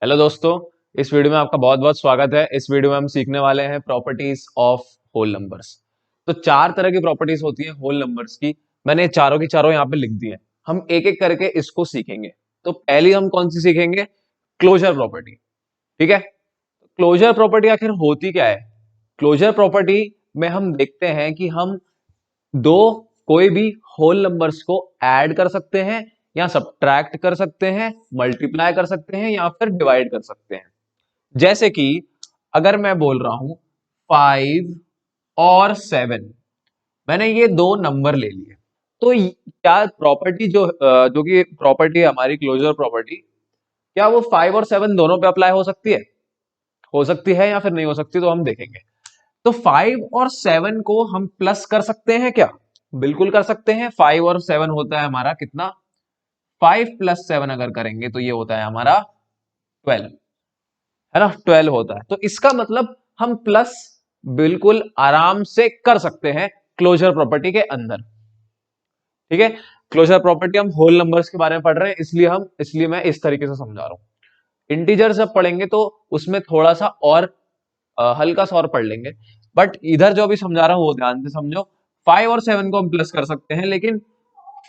Hello दोस्तों। इस video में आपका बहुत बहुत स्वागत है। इस वीडियो में हम सीखने वाले हैं प्रॉपर्टीज ऑफ होल नंबर्स। तो चार तरह की प्रॉपर्टीज होती है होल नंबर्स की। मैंने चारों की चारों यहाँ पे लिख दी है। हम एक एक करके इसको सीखेंगे। तो पहली हम कौन सी सीखेंगे? Closure property. ठीक है। क्लोजर प्रॉपर्टी आखिर होती क्या है? क्लोजर प्रॉपर्टी में हम देखते हैं कि हम दो कोई भी होल नंबर्स को ऐड कर सकते हैं या सब्ट्रैक्ट कर सकते हैं, मल्टीप्लाई कर सकते हैं या फिर डिवाइड कर सकते हैं। जैसे कि अगर मैं बोल रहा हूं 5 और 7, मैंने ये दो नंबर ले लिए। तो क्या प्रॉपर्टी जो कि प्रॉपर्टी है हमारी क्लोजर प्रॉपर्टी, क्या वो 5 और 7 दोनों पे अप्लाई हो सकती है? हो सकती है या फिर नहीं हो सकती, तो हम देखेंगे। तो 5 और 7 को हम प्लस कर सकते हैं क्या? बिल्कुल कर सकते हैं। 5 और 7 होता है हमारा कितना? 5 प्लस 7 अगर करेंगे तो ये होता है हमारा 12, है ना? 12 होता है। तो इसका मतलब हम प्लस बिल्कुल आराम से कर सकते हैं क्लोजर प्रॉपर्टी के अंदर। ठीक है। क्लोजर प्रॉपर्टी हम होल नंबर्स के बारे में पढ़ रहे हैं, इसलिए मैं इस तरीके से समझा रहा हूं। इंटीजर जब पढ़ेंगे तो उसमें थोड़ा सा और हल्का सा और पढ़ लेंगे। बट इधर जो भी समझा रहा हूं वो ध्यान से समझो। 5 और 7 को हम प्लस कर सकते हैं, लेकिन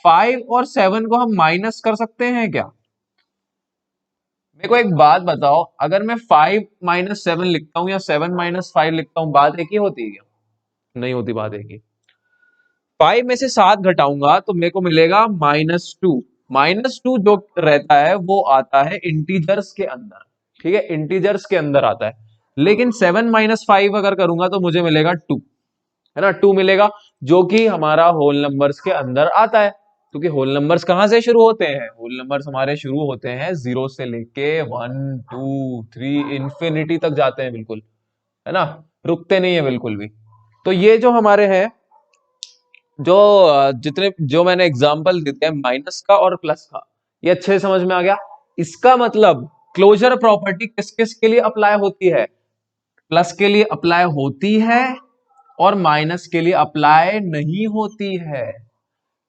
5 और 7 को हम माइनस कर सकते हैं क्या? मेरे को एक बात बताओ, अगर मैं 5 माइनस 7 लिखता हूं या 7 माइनस 5 लिखता हूं, बात एक ही होती है क्या? नहीं होती बात एक ही। 5 में से 7 घटाऊंगा तो मेरे को मिलेगा -2। -2 जो रहता है वो आता है इंटीजर्स के अंदर। ठीक है, इंटीजर्स के अंदर आता है। लेकिन 7 माइनस 5 अगर करूंगा तो मुझे मिलेगा 2, है ना? 2 मिलेगा, जो कि हमारा होल नंबर्स के अंदर आता है। क्योंकि होल नंबर्स कहां से शुरू होते हैं? होल नंबर्स हमारे शुरू होते हैं 0 से लेके 1 2 3 इंफिनिटी तक जाते हैं, बिल्कुल, है ना? रुकते नहीं है बिल्कुल भी। तो ये जो हमारे हैं, जो जितने जो मैंने एग्जांपल देते हैं माइनस का और प्लस का, ये अच्छे से समझ में आ गया। इसका मतलब क्लोजर प्रॉपर्टी किस किस के लिए अप्लाई होती है? प्लस के लिए अप्लाई होती है और माइनस के लिए अप्लाई नहीं होती है।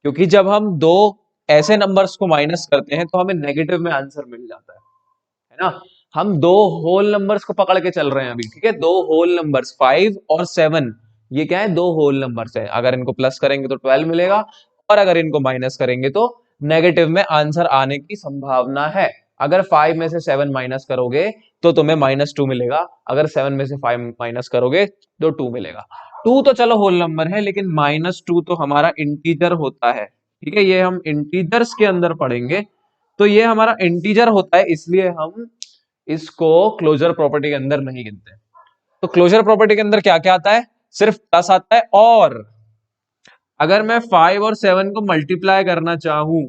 क्योंकि जब हम दो ऐसे नंबर्स को माइनस करते हैं तो हमें नेगेटिव में आंसर मिल जाता है ना? हम दो होल नंबर्स को पकड़ के चल रहे हैं अभी। ठीक है, दो होल नंबर्स 5 और 7, ये क्या है? दो होल नंबर्स है। अगर इनको प्लस करेंगे तो 12 मिलेगा, और अगर इनको माइनस करेंगे तो नेगेटिव में आंसर आने की संभावना है। अगर 5 में से 7 माइनस करोगे तो तुम्हें -2 मिलेगा। अगर 7 में से 5 माइनस करोगे तो 2 मिलेगा। 2 तो चलो होल नंबर है, लेकिन -2 तो हमारा इंटीजर होता है। ठीक है, ये हम इंटीजर्स के अंदर पढ़ेंगे। तो ये हमारा इंटीजर होता है, इसलिए हम इसको क्लोजर प्रॉपर्टी के अंदर नहीं गिनते। तो क्लोजर प्रॉपर्टी के अंदर क्या क्या आता है? सिर्फ प्लस आता है। और अगर मैं 5 और 7 को मल्टीप्लाई करना चाहूं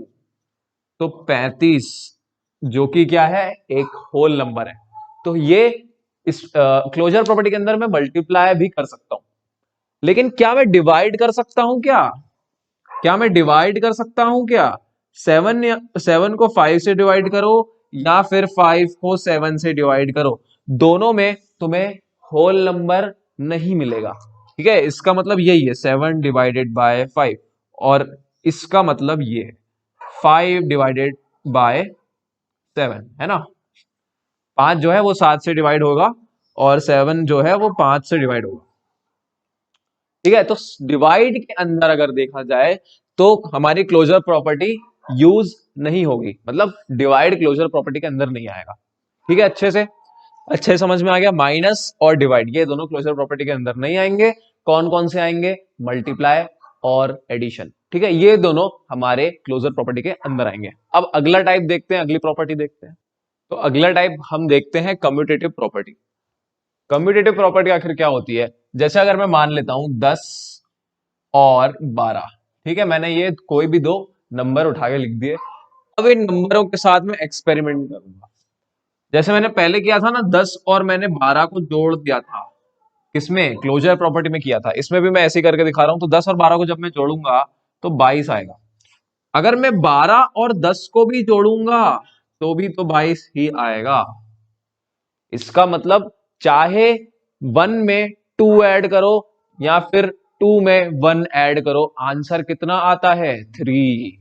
तो 35, जो कि क्या है? एक होल नंबर है। तो ये इस क्लोजर प्रॉपर्टी के अंदर मैं मल्टीप्लाई भी कर सकता हूं। लेकिन क्या मैं डिवाइड कर सकता हूं क्या? क्या मैं डिवाइड कर सकता हूं क्या? 7 को 5 से डिवाइड करो या फिर 5 को 7 से डिवाइड करो, दोनों में तुम्हें होल नंबर नहीं मिलेगा। ठीक है, इसका मतलब यही है 7 डिवाइडेड बाय 5, और इसका मतलब ये है 5 डिवाइडेड बाय 7, है ना? 5 जो है वो 7 से डिवाइड होगा और 7 जो है वो 5 से डिवाइड होगा। ठीक है, तो डिवाइड के अंदर अगर देखा जाए तो हमारी क्लोजर प्रॉपर्टी यूज नहीं होगी, मतलब डिवाइड क्लोजर प्रॉपर्टी के अंदर नहीं आएगा। ठीक है, अच्छे समझ में आ गया। माइनस और डिवाइड ये दोनों क्लोजर प्रॉपर्टी के अंदर नहीं आएंगे। कौन कौन से आएंगे? मल्टीप्लाई और एडिशन। ठीक है, ये दोनों हमारे क्लोजर प्रॉपर्टी के अंदर आएंगे। अब अगला टाइप देखते हैं, अगली प्रॉपर्टी देखते हैं। तो अगला टाइप हम देखते हैं कम्यूटेटिव प्रॉपर्टी। कम्यूटेटिव प्रॉपर्टी आखिर क्या होती है? जैसे अगर मैं मान लेता हूं 10 और 12। ठीक है, मैंने ये कोई भी दो नंबर उठा के लिख दिए। अब इन नंबरों के साथ मैं एक्सपेरिमेंट करूंगा। जैसे मैंने पहले किया था ना, 10 और मैंने 12 को जोड़ दिया था। किसमें? क्लोजर प्रॉपर्टी में किया था। इसमें भी मैं ऐसे ही करके दिखा रहा हूं। तो 10 और 12 को जब मैं जोड़ूंगा तो 22 आएगा। अगर मैं 12 और 10 को भी जोड़ूंगा तो भी तो 22 ही आएगा। इसका मतलब चाहे 1 में 2 ऐड करो या फिर 2 में 1 ऐड करो, आंसर कितना आता है? 3,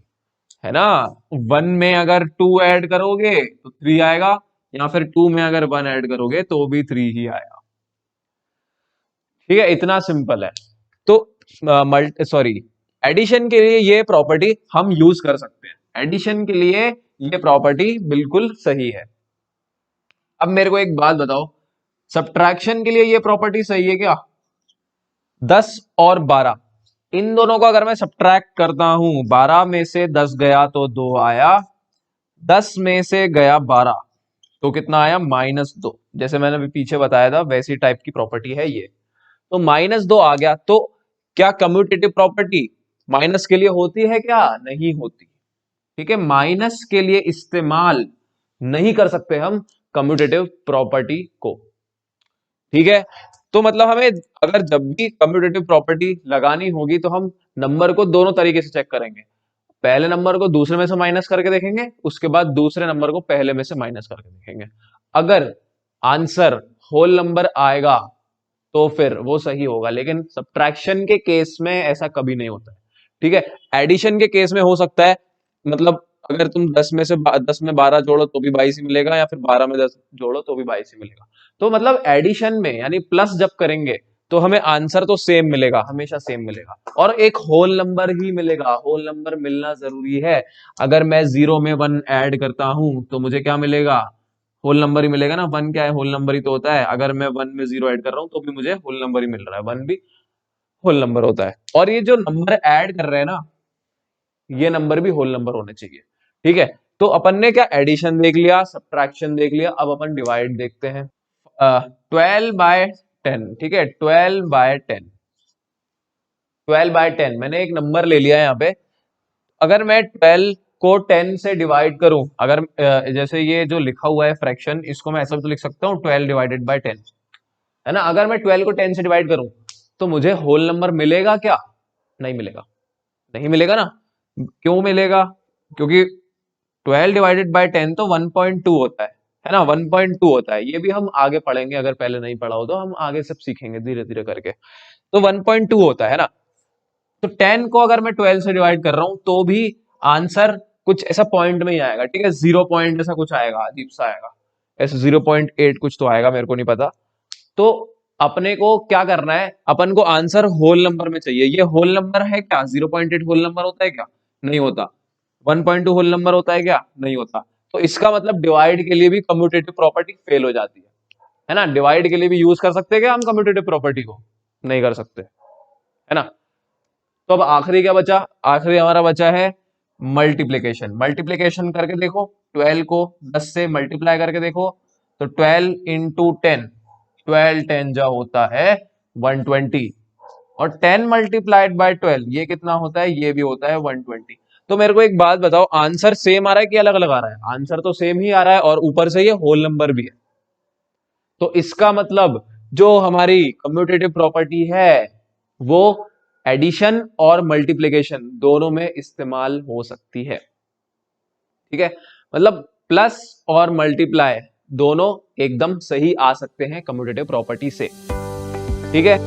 है ना? 1 में अगर 2 ऐड करोगे तो 3 आएगा, या फिर 2 में अगर 1 ऐड करोगे तो भी 3 ही आएगा। ठीक है, इतना सिंपल है। तो सॉरी, एडिशन के लिए ये प्रॉपर्टी हम यूज कर सकते हैं, एडिशन के लिए ये प्रॉपर्टी बिल्कुल सही है। अब मेरे को एक बात बताओ, सब्ट्रैक्शन के लिए ये प्रॉपर्टी सही है क्या? 10 और 12, इन दोनों को अगर मैं सब्ट्रैक्ट करता हूं, 12 में से 10 गया तो 2 आया, 10 में से गया 12 तो कितना आया? -2। जैसे मैंने अभी पीछे बताया था वैसी टाइप की प्रॉपर्टी है ये। तो -2 आ गया, तो क्या कम्यूटेटिव प्रॉपर्टी माइनस के लिए होती है क्या? नहीं होती। ठीक है, माइनस के लिए इस्तेमाल नहीं कर सकते हम कम्यूटेटिव प्रॉपर्टी को। ठीक है, तो मतलब हमें अगर जब भी कम्यूटेटिव प्रॉपर्टी लगानी होगी तो हम नंबर को दोनों तरीके से चेक करेंगे। पहले नंबर को दूसरे में से माइनस करके देखेंगे, उसके बाद दूसरे नंबर को पहले में से माइनस करके देखेंगे। अगर आंसर होल नंबर आएगा तो फिर वो सही होगा, लेकिन सब्ट्रैक्शन के केस में ऐसा कभी नहीं होता है। ठीक है, एडिशन के केस में हो सकता है, मतलब अगर तुम 10 में 12 जोड़ो तो भी 22 ही मिलेगा, या फिर 12 में 10 जोड़ो तो भी 22 ही मिलेगा। तो मतलब एडिशन में यानी प्लस जब करेंगे तो हमें आंसर तो सेम मिलेगा, हमेशा सेम मिलेगा, और एक होल नंबर ही मिलेगा। होल नंबर मिलना जरूरी है। अगर मैं 0 में 1 ऐड करता हूं तो मुझे क्या मिलेगा? होल नंबर ही मिलेगा ना। 1 क्या है? होल नंबर ही तो होता है। अगर मैं 1 में 0 ऐड कर रहा हूं तो भी मुझे होल नंबर ही मिल रहा है, 1 भी होल नंबर होता है। और ये जो नंबर ऐड कर रहे हैं ना, ये नंबर भी होल नंबर होने चाहिए। ठीक है, तो अपन ने क्या एडिशन देख लिया, सब्ट्रैक्शन देख लिया, अब अपन डिवाइड देखते हैं। 12/10। ठीक है, 12/10, 12/10 मैंने एक नंबर ले लिया है यहाँ पे। अगर मैं 12 को 10 से डिवाइड करूं, अगर जैसे ये जो लिखा हुआ है फ्रैक्शन, इसको मैं ऐसा भी तो लिख सकता हूँ 12/10, है ना। अगर मैं 12 को 10 से डिवाइड करूं तो मुझे होल नंबर मिलेगा क्या? नहीं मिलेगा, नहीं मिलेगा ना। क्यों मिलेगा? क्योंकि 12/10 तो 1.2 होता है ना, 1.2 होता है। ये भी हम आगे पढ़ेंगे, अगर पहले नहीं पढ़ा हो तो हम आगे सब सीखेंगे धीरे धीरे करके। तो 1.2 होता है ना। तो 10 को अगर मैं 12 से डिवाइड कर रहा हूं तो भी आंसर कुछ ऐसा पॉइंट में ही आएगा। ठीक है, 0 पॉइंट ऐसा कुछ आएगा, अजीब सा आएगा, ऐसे 0.8 कुछ तो आएगा, मेरे को नहीं पता। तो अपने को क्या करना है, अपन को आंसर होल नंबर में चाहिए। ये होल नंबर है क्या? 0.8 होल नंबर होता है क्या? नहीं होता। 1.2 होल नंबर होता है क्या? नहीं होता। तो इसका मतलब डिवाइड के लिए भी कम्यूटेटिव प्रॉपर्टी फेल हो जाती है ना। डिवाइड के लिए भी यूज कर सकते हैं क्या हम कम्यूटेटिव प्रॉपर्टी को? नहीं कर सकते, है ना। तो अब आखिरी क्या बचा? आखिरी हमारा बचा है मल्टीप्लीकेशन। मल्टीप्लीकेशन करके देखो, 12 को 10 से मल्टीप्लाई करके देखो, तो 12 इंटू 10, 12 10 जा होता है 120, और 10 मल्टीप्लाइड बाय 12 ये कितना होता है? ये भी होता है 120। तो मेरे को एक बात बताओ, आंसर सेम आ रहा है कि अलग अलग आ रहा है? आंसर तो सेम ही आ रहा है, और ऊपर से ये होल नंबर भी है। तो इसका मतलब जो हमारी कम्यूटेटिव प्रॉपर्टी है वो एडिशन और मल्टीप्लिकेशन दोनों में इस्तेमाल हो सकती है। ठीक है, मतलब प्लस और मल्टीप्लाई दोनों एकदम सही आ सकते हैं कम्यूटेटिव प्रॉपर्टी से। ठीक है।